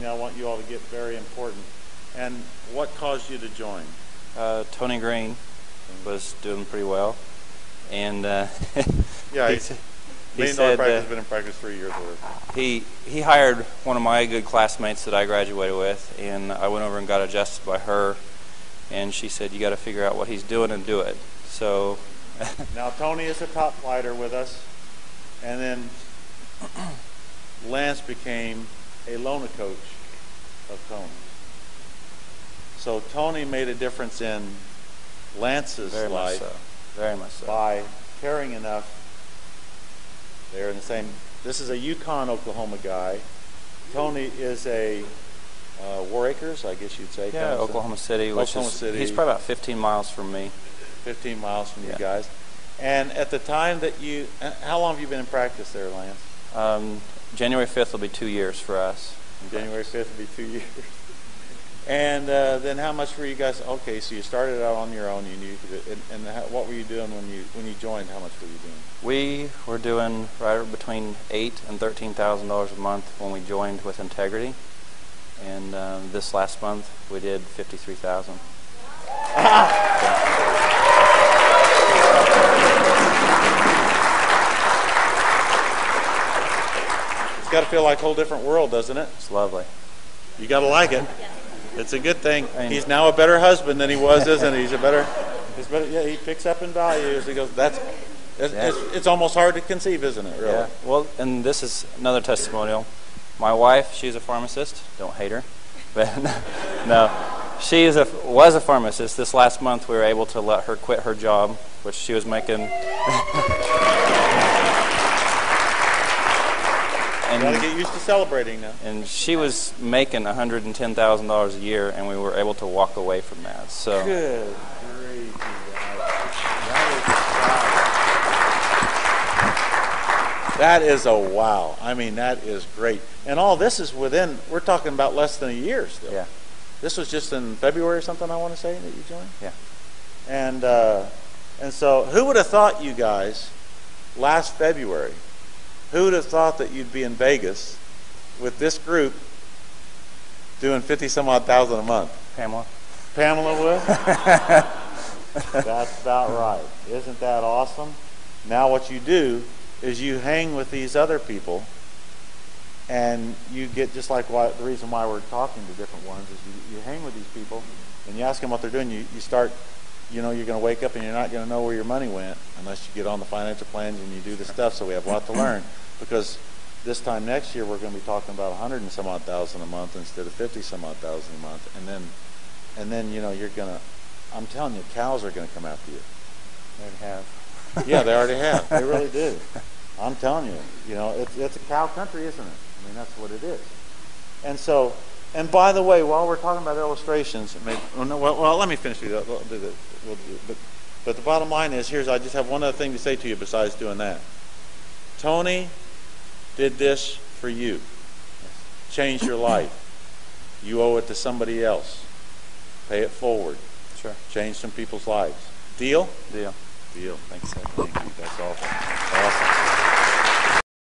I want you all to get very important. And what caused you to join? Tony Green was doing pretty well, and Yeah, he said has been in practice 3 years already. he hired one of my good classmates that I graduated with, and I went over and got adjusted by her, and she said, you got to figure out what he's doing and do it. So now Tony is a top fighter with us, and then Lance became a loaner coach of Tony. So Tony made a difference in Lance's life very much so. by caring enough. They're in the same. This is a Yukon, Oklahoma guy. Tony is a War Acres, I guess you'd say. Yeah, Oklahoma City, he's probably about 15 miles from me. 15 miles from you guys. And at the time that you, how long have you been in practice there, Lance? January 5th will be 2 years for us. January 5th will be 2 years. And then how much were you guys? Okay, so you started out on your own. You knew, and what were you doing when you joined? How much were you doing? We were doing right between $8,000 and $13,000 a month when we joined with Integrity, and this last month we did $53,000. It's got to feel like a whole different world, doesn't it? It's lovely. You got to like it. It's a good thing. He's now a better husband than he was, isn't he? He's better. Yeah, he picks up in values. He goes. It's almost hard to conceive, isn't it? Really? Yeah. Well, and this is another testimonial. My wife, she's a pharmacist. Don't hate her, but no, she was a pharmacist. This last month, we were able to let her quit her job, which she was making. You gotta get used to celebrating now. And she was making $110,000 a year, and we were able to walk away from that. So good grief, that is a wow. I mean, that is great. And all this is within. We're talking about less than a year still. Yeah. This was just in February or something. I want to say that you joined. Yeah. And so, who would have thought, you guys, last February? Who would have thought that you'd be in Vegas with this group doing 50-some-odd thousand a month? Pamela. Pamela would? That's about right. Isn't that awesome? Now what you do is you hang with these other people, and you get just like the reason why we're talking to different ones is you hang with these people, and you ask them what they're doing. You start, you're going to wake up and you're not going to know where your money went unless you get on the financial plans and you do the stuff. So we have a lot to learn, because this time next year we're going to be talking about 100 and some odd thousand a month instead of 50 some odd thousand a month, and then you're going to. I'm telling you, cows are going to come after you. They already have. Yeah, they already have. They really do. I'm telling you, it's a cow country, isn't it? I mean, that's what it is. And so, and by the way, while we're talking about illustrations, well, let me finish with that. We'll do that. But the bottom line is, I just have one other thing to say to you besides doing that. Tony did this for you. Changed your life. You owe it to somebody else. Pay it forward. Sure. Change some people's lives. Deal? Deal. Deal. Thanks. Thank you. That's awesome. Awesome.